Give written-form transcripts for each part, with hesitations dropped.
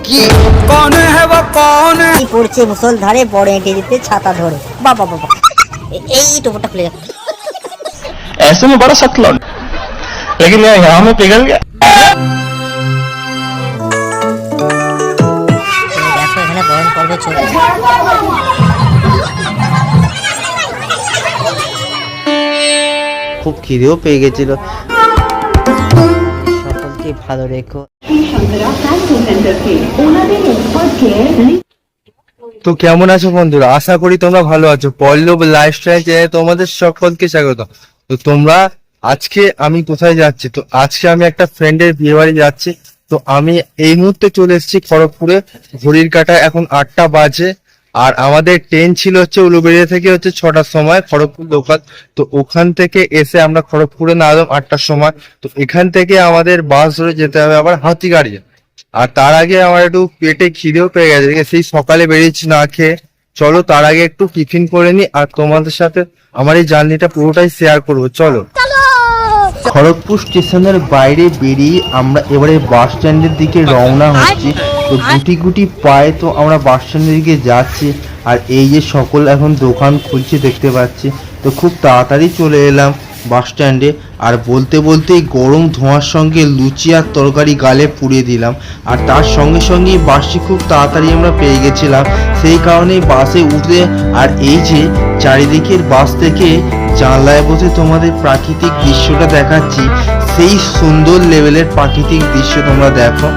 কি কোন है वो कौन है পড়ছে মুসল ধারে বড় এঁটে দিতে ছাতা ধরে বাবা বাবা এই টোপটা খুলে গেল ऐसे में बड़ा सख्त लौट लेकिन यहाँ में पिघल गया। দেখো এখানে বরণ পর্ব চলছে খুব খিদেও পেয়ে গেছিল। সকলকে ভালো রেখো। তো কেমন আছো বন্ধুরা, আশা করি তোমরা ভালো আছো। পল্লব লাইফস্টাইল চ্যানেলে তোমাদের সকলকে স্বাগত। তো তোমরা আজকে আমি কোথায় যাচ্ছি, তো আজকে আমি একটা ফ্রেন্ডের বিয়ে বাড়ি যাচ্ছি। তো আমি এই মুহূর্তে চলে এসেছি খড়গপুরে। ঘড়ির কাঁটা এখন 8টা বাজে, আর আমাদের ট্রেন ছিল হচ্ছে উলুবেড়িয়া থেকে হচ্ছে 6টার সময় খড়গপুর লোকাল। তো ওখান থেকে এসে আমরা খড়গপুরে নামলাম 8টার সময়। তো এখান থেকে আমাদের বাস ধরে যেতে হবে আবার হাতিগাড়ি। আর তার আগে আমার একটু পেটে খিদেও পেয়ে গেছে, সেই সকালে বেরিয়েছি না খেয়ে। চলো তার আগে একটু টিফিন করে নি, আর তোমাদের সাথে আমার এই জার্নিটা পুরোটাই শেয়ার করবো। চলো। খড়গপুর স্টেশনের বাইরে বেরিয়ে আমরা এবারে বাস স্ট্যান্ডের দিকে রওনা হচ্ছি। তো গুটি গুটি পায়ে তো আমরা বাস স্ট্যান্ডের দিকে যাচ্ছি। আর এই যে সকল এখন দোকান খুলছে দেখতে পাচ্ছি। তো খুব তাড়াতাড়ি চলে এলাম বাস স্ট্যান্ডে। আর বলতে বলতেই গরম ধোঁয়ার সঙ্গে লুচি আর তরকারি গালে পুড়িয়ে দিলাম। আর তার সঙ্গে সঙ্গেই বাসটি খুব তাড়াতাড়ি আমরা পেয়ে গেছিলাম, সেই কারণেই বাসে উঠে আর এই যে চারিদিকের বাস থেকে জানলায় বসে তোমাদের প্রাকৃতিক দৃশ্যটা দেখাচ্ছি। সেই সুন্দর লেভেলের প্রাকৃতিক দৃশ্য তোমরা দেখো।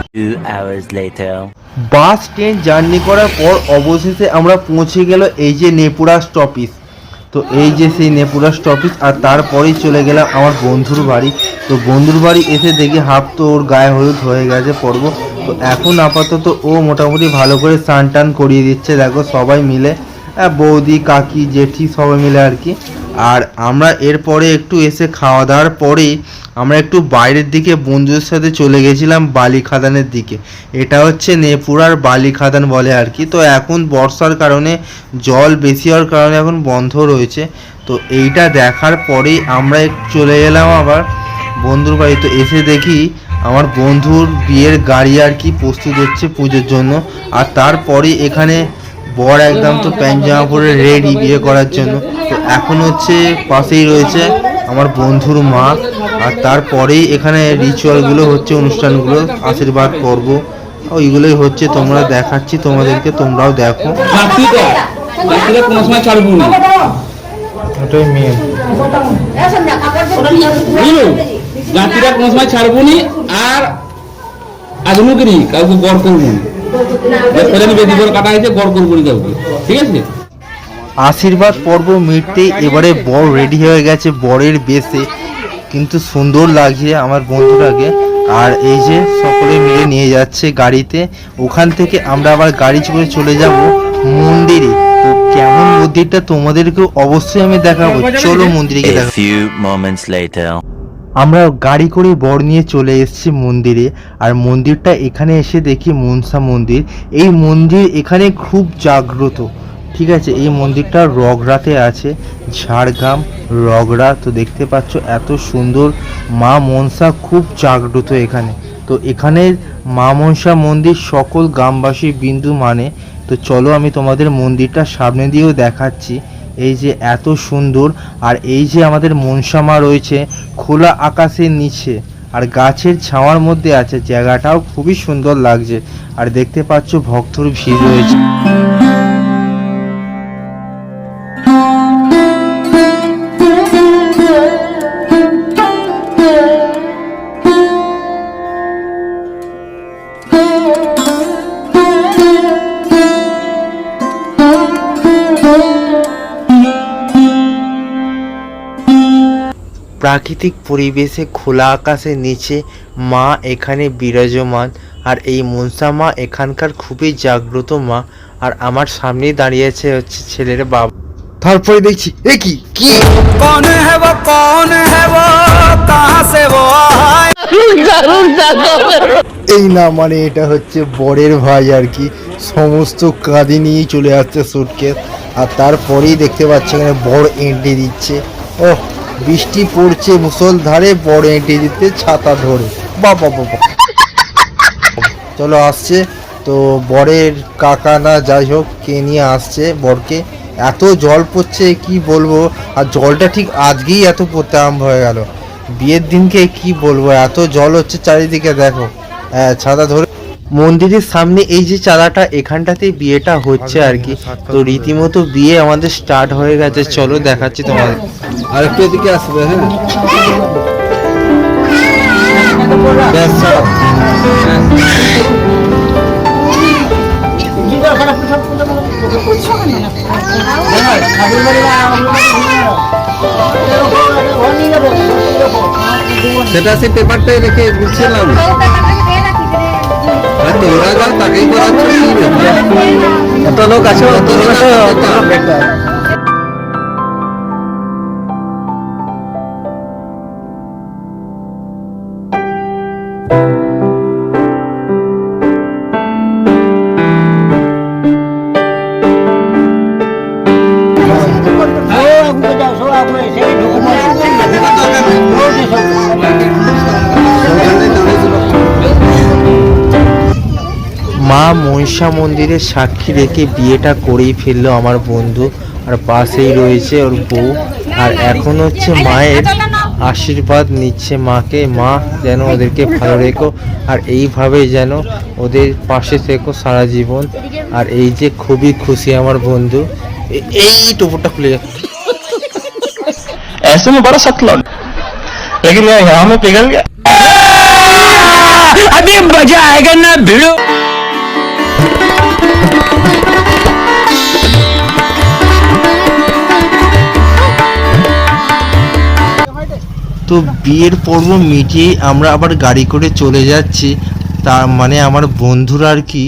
বাস ট্রেন জার্নি করার পর অবশেষে আমরা পৌঁছে গেল এই যে নেপুরা স্টপেজ। তো এই যে সেই নেপুরা স্টপেজ, আর তারপরেই চলে গেলাম আমার বন্ধুর বাড়ি। তো বন্ধুর বাড়ি এসে দেখি হাফ তো ওর গায়ে হলুদ হয়ে গেছে পর্ব। তো এখন আপাতত ও মোটামুটি ভালো করে স্নান টান করিয়ে দিচ্ছে, দেখো সবাই মিলে, বৌদি কাকি জেঠি সবাই মিলে আর কি। আর আমরা এরপরে একটু এসে খাওয়া দাওয়ার পরেই আমরা একটু বাইরের দিকে বন্ধুদের সাথে চলে গেছিলাম বালি খাদানের দিকে। এটা হচ্ছে নেপুরার বালি খাদান বলে আর কি। তো এখন বর্ষার কারণে জল বেশি হওয়ার কারণে এখন বন্ধ রয়েছে। তো এইটা দেখার পরেই আমরা চলে এলাম আবার বন্ধুর বাড়ি। তো এসে দেখি আমার বন্ধুর বিয়ের গাড়ি আর কি প্রস্তুত হচ্ছে পুজোর জন্য। আর তারপরে এখানে বর একদম তো প্যান্ট জামা পরে রেডি বিয়ে করার জন্য। তো এখন হচ্ছে পাশেই রয়েছে আমার বন্ধুর মা। আর তারপরেই এখানে রিচুয়ালগুলো হচ্ছে, অনুষ্ঠানগুলো, আশীর্বাদ পর্ব ওইগুলোই হচ্ছে। তোমরা দেখাচ্ছি তোমাদেরকে, তোমরাও দেখো। ওটাই মেন জাতিরা কোনো সময় ছাড়বো নি, আর আজমুগিরি কাউকে গড় করবো না। কাটা হয়েছে গড় করবো না কাউকে, ঠিক আছে। আশীর্বাদ পর্ব মিটতেই এবারে বর রেডি হয়ে গেছে বরের বেশে, কিন্তু সুন্দর লাগছে আমার বন্ধুটাকে। আর এই যে সকলে মিলে নিয়ে যাচ্ছে গাড়িতে। ওখান থেকে আমরা আবার গাড়ি করে চলে যাব মন্দিরে। তো কেমন মন্দিরটা তোমাদেরকে অবশ্যই আমি দেখাবো, চলো মন্দিরে গিয়ে দেখাবো। আমরা গাড়ি করে বর নিয়ে চলে এসেছি মন্দিরে। আর মন্দিরটা এখানে এসে দেখি মনসা মন্দির। এই মন্দির এখানে খুব জাগ্রত, ঠিক আছে। এই মন্দিরটা রগড়াতে আছে, ঝাড়গ্রাম রগড়া। তো দেখতে পাচ্ছ এত সুন্দর মা মনসা খুব জাগ্রত এখানে। তো এখানের মা মনসা মন্দির সকল গ্রামবাসী বিন্দু মানে। তো চলো আমি তোমাদের মন্দিরটা সামনে দিয়েও দেখাচ্ছি। এই যে এত সুন্দর, আর এই যে আমাদের মনসা মা রয়েছে খোলা আকাশের নিচে আর গাছের ছাওয়ার মধ্যে আছে, জায়গাটাও খুবই সুন্দর লাগছে। আর দেখতে পাচ্ছ ভক্তর ভিড় রয়েছে। প্রাকৃতিক পরিবেশে খোলা আকাশের নিচে মা এখানে বিরাজমান। আর এই মনসা মা এখানকার খুবই জাগ্রত মা। আর আমার সামনেই দাঁড়িয়েছে হচ্ছে ছেলের বাবা। তারপরে দেখছি এ কি কি कौन है वो कहां से वो आए এই না, মানে এটা হচ্ছে বরের ভাই আর কি। সমস্ত কাঁধে নিয়ে চলে আসছে সুটকেস। আর তারপরেই দেখতে পাচ্ছি এখানে বর এঁটে দিচ্ছে। ও বৃষ্টি পড়ছে মুষলধারে, বর এঁটে দিতে ছাতা ধরে। বাবা বাবা, চলো আসছে তো বরের কাকা না যাই হোক কে নিয়ে আসছে বরকে। এত জল পড়ছে কি বলবো, আর জলটা ঠিক আজকেই এত পড়তে আরম্ভ হয়ে গেল। বিয়ের দিনকে কি বলবো, এত জল হচ্ছে চারিদিকে। দেখো ছাতা ধরে মন্দিরের সামনে এই যে চালাটা, এখানটাতেই বিয়েটা হচ্ছে আর কি। তো রীতিমতো বিয়ে আমাদের স্টার্ট হয়ে গেছে। চলো দেখাচ্ছি তোমাদের। আর একটু এদিকে আসবে। হ্যাঁ ব্যাস, ছাড়ো। সেটা সে পেপারটাই রেখে গুছিয়েলাম। তোমরা যাও তাকেই করাচ্ছ, কত লোক আছে, কত লোক আছে। মা মনসা মন্দিরের সাক্ষী রেখে বিয়েটা করেই ফেললো আমার বন্ধু। আর পাশেই রয়েছে ওর বউ। আর এখন হচ্ছে মায়ের আশীর্বাদ নিচ্ছে মাকে। মা যেন ওদেরকে ভালো রেখো, আর এইভাবে যেন ওদের পাশে থেকো সারা জীবন। আর এই যে খুবই খুশি আমার বন্ধু। এই টোপরটা খুলে যাচ্ছে। ऐसे में बड़ा सख्त लौट, लेकिन यहाँ में पिघल गया। अभी मजा आएगा ना भिड़ो। তো বিয়ের পর্ব মিটিয়ে আমরা আবার গাড়ি করে চলে যাচ্ছি। তার মানে আমার বন্ধুরা আর কি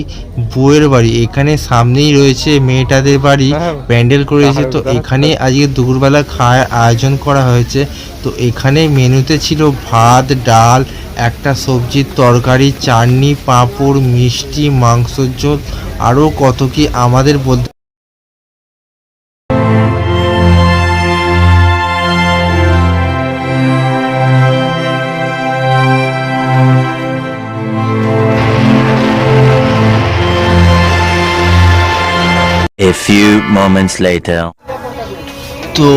বউয়ের বাড়ি, এখানে সামনেই রয়েছে মেয়েটাদের বাড়ি, প্যান্ডেল করেছে। তো এখানে আজকে দুপুরবেলা খাওয়ার আয়োজন করা হয়েছে। তো এখানে মেনুতে ছিল ভাত, ডাল, একটা সবজির তরকারি, চাটনি, পাঁপড়, মিষ্টি, মাংসের ঝোল, আরও কত কি আমাদের বলতে। A few moments later. তো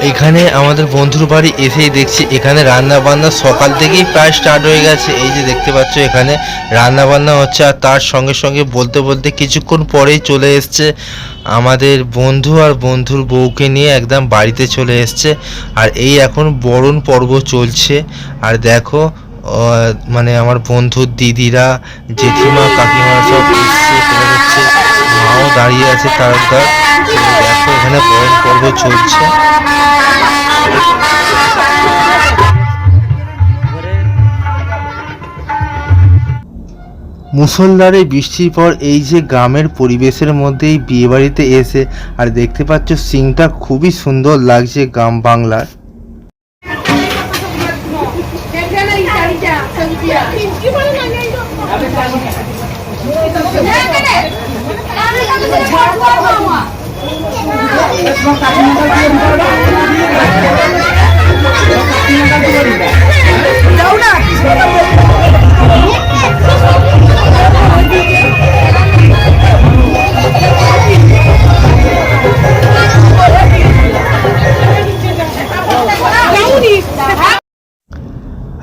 এখানে আমাদের বন্ধুর বাড়ি এসেই দেখছি এখানে রান্না বান্না সকাল থেকেই প্রায় স্টার্ট হয়ে গেছে। এই যে দেখতে পাচ্ছ এখানে রান্না বান্না হচ্ছে। আর তার সঙ্গে সঙ্গে বলতে বলতে কিছুক্ষণ পরেই চলে এসছে আমাদের বন্ধু আর বন্ধুর বউকে নিয়ে একদম বাড়িতে চলে এসছে। আর এই এখন বরণ পর্ব চলছে। আর দেখো মানে আমার বন্ধুর দিদিরা, জেঠিমা, কাকিমা সব এসছে, হচ্ছে মাও দাঁড়িয়ে আছে তার। দেখো এখানে বরণ পর্ব চলছে। মুষলধারে বৃষ্টির পর এই যে গ্রামের পরিবেশের মধ্যেই বিয়ে বাড়িতে এসে, আর দেখতে পাচ্ছ সিনটা খুবই সুন্দর লাগছে গ্রাম বাংলার।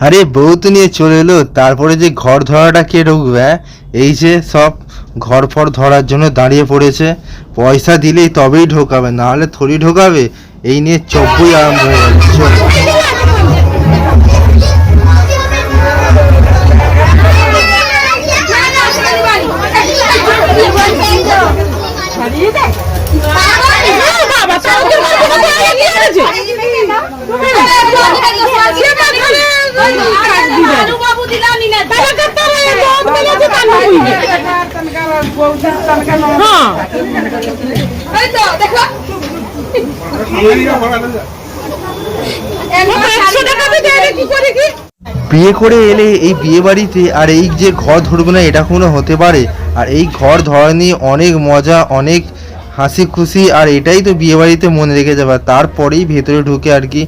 আরে বউ তো নিয়ে চলে এলো, তারপরে যে ঘর ধরাটা কে ঢুকবে? এই যে সব ঘর ফর ধরার জন্য দাঁড়িয়ে পড়েছে। পয়সা দিলেই তবেই ঢোকাবে, না হলে থরি ঢোকাবে। এই নিয়ে চব্বই আরম্ভ হয়ে যাচ্ছে। বিয়ে করে এলে এই বিয়ে বাড়িতে আর এই যে ঘর ধরবে না এটা কোনো হতে পারে? আর এই ঘর ধরা নিয়ে অনেক মজা, অনেক হাসি খুশি, আর এটাই তো বিয়ে বাড়িতে মনে রেখে যাবে। তারপরেই ভেতরে ঢুকে আর কি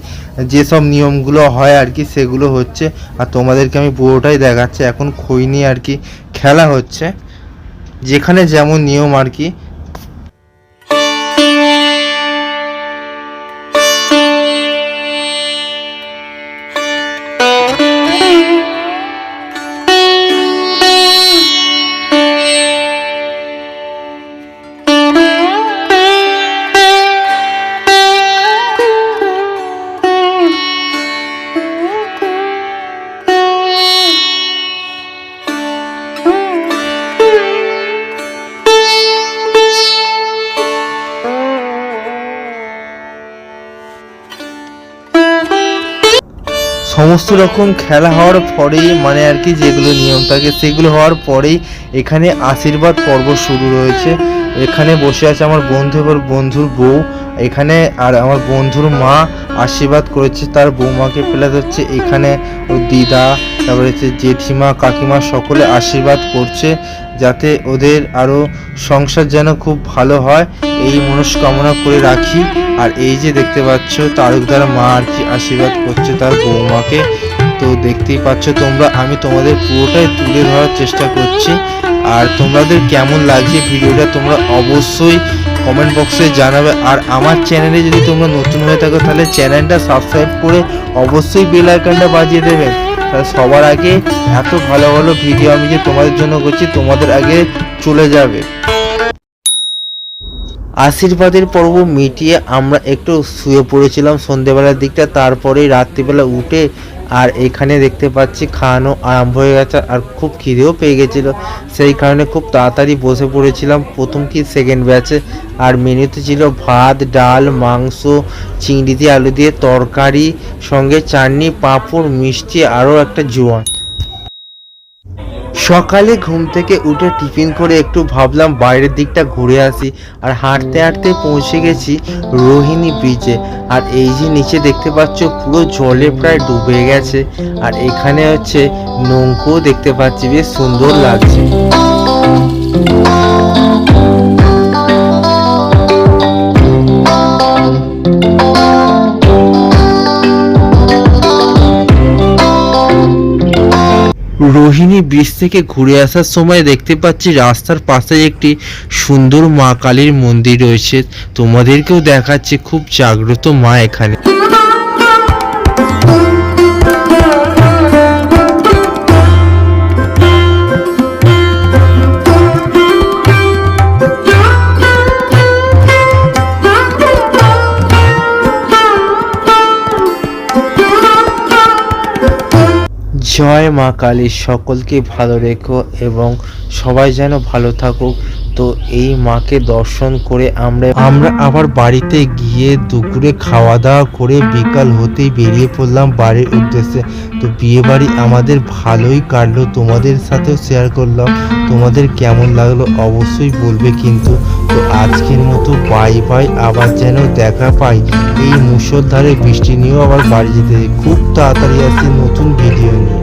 যেসব নিয়মগুলো হয় আর কি সেগুলো হচ্ছে। আর তোমাদেরকে আমি পুরোটাই দেখাচ্ছি। এখন খই নিয়ে আর কি খেলা হচ্ছে। যেখানে যেমন নিয়ম আর কি। সমস্ত রকম খেলা হওয়ার পরেই মানে আর কি যেগুলো নিয়ম থাকে সেগুলো হওয়ার পরেই এখানে আশীর্বাদ পর্ব শুরু রয়েছে। এখানে বসে আছে আমার বন্ধু এবং বন্ধুর বউ, এখানে আর আমার বন্ধুর মা আশীর্বাদ করেছে তার বৌমাকে, প্লাস হচ্ছে এখানে ওর দিদা, তারপরে হচ্ছে জেঠিমা কাকিমা সকলে আশীর্বাদ করছে যাতে ওদের আরও সংসার যেন খুব ভালো হয় এই মনস্কামনা করে রাখি। আর এই যে দেখতে পাচ্ছ তারকদার মা আর কি আশীর্বাদ করছে তার বৌমাকে, তো দেখতেই পাচ্ছ তোমরা, আমি তোমাদের পুরোটাই তুলে ধরার চেষ্টা করছি। আর তোমাদের কেমন লাগছে ভিডিওটা তোমরা অবশ্যই কমেন্ট বক্সে জানাবে। আর আমার চ্যানেলে যদি তোমরা নতুন হয়ে থাকো তাহলে চ্যানেলটা সাবস্ক্রাইব করে অবশ্যই বেল আইকনটা বাজিয়ে দেবে, তাহলে সবার আগে এত ভালো ভালো ভিডিও আমি যে তোমাদের জন্য করছি তোমাদের আগে চলে যাবে। আশীর্বাদের পর্ব মিটিয়ে আমরা একটু শুয়ে পড়েছিলাম সন্ধ্যেবেলার দিকটা, তারপরেই রাত্রিবেলা উঠে আর এখানে দেখতে পাচ্ছি খাওয়ানো আরম্ভ হয়ে গেছে আর খুব খিদেও পেয়ে গেছিলো, সেই কারণে খুব তাড়াতাড়ি বসে পড়েছিলাম প্রথম কি সেকেন্ড ব্যাচে। আর মেনুতে ছিল ভাত, ডাল, মাংস, চিংড়ি দিয়ে আলু দিয়ে তরকারি, সঙ্গে চাটনি, পাঁপড়, মিষ্টি, আরও একটা জোয়ান। সকালে ঘুম থেকে উঠে টিফিন করে একটু ভাবলাম বাইরের দিকটা ঘুরে আসি, আর হাঁটতে হাঁটতে পৌঁছে গেছি রোহিণী ব্রিজে। আর এই যে নিচে দেখতে পাচ্ছ পুরো জলে প্রায় ডুবে গেছে, আর এখানে হচ্ছে নৌকো দেখতে পাচ্ছি, বেশ সুন্দর লাগছে। রোহিণী ব্রিজ থেকে ঘুরে আসার সময় দেখতে পাচ্ছি রাস্তার পাশে একটি সুন্দর মা কালীর মন্দির রয়েছে, তোমাদেরকেও দেখাচ্ছে, খুব জাগ্রত মা এখানে। জয় মা কালী, সকলকে ভালো রেখো এবং সবাই যেন ভালো থাকুক। তো এই মাকে দর্শন করে আমরা আবার বাড়িতে গিয়ে দুপুরে খাওয়া দাওয়া করে বিকাল হতেই বেরিয়ে পড়লাম বাড়ির উদ্দেশ্যে। তো বিয়ে বাড়ি আমাদের ভালোই কাটলো, তোমাদের সাথেও শেয়ার করলাম, তোমাদের কেমন লাগলো অবশ্যই বলবে কিন্তু। তো আজকের মতো বাই বাই, আবার যেন দেখা পাই এই মুষলধারে বৃষ্টি নিয়েও আবার বাড়ি যেতে, খুব তাড়াতাড়ি আসছে নতুন ভিডিও নিয়ে।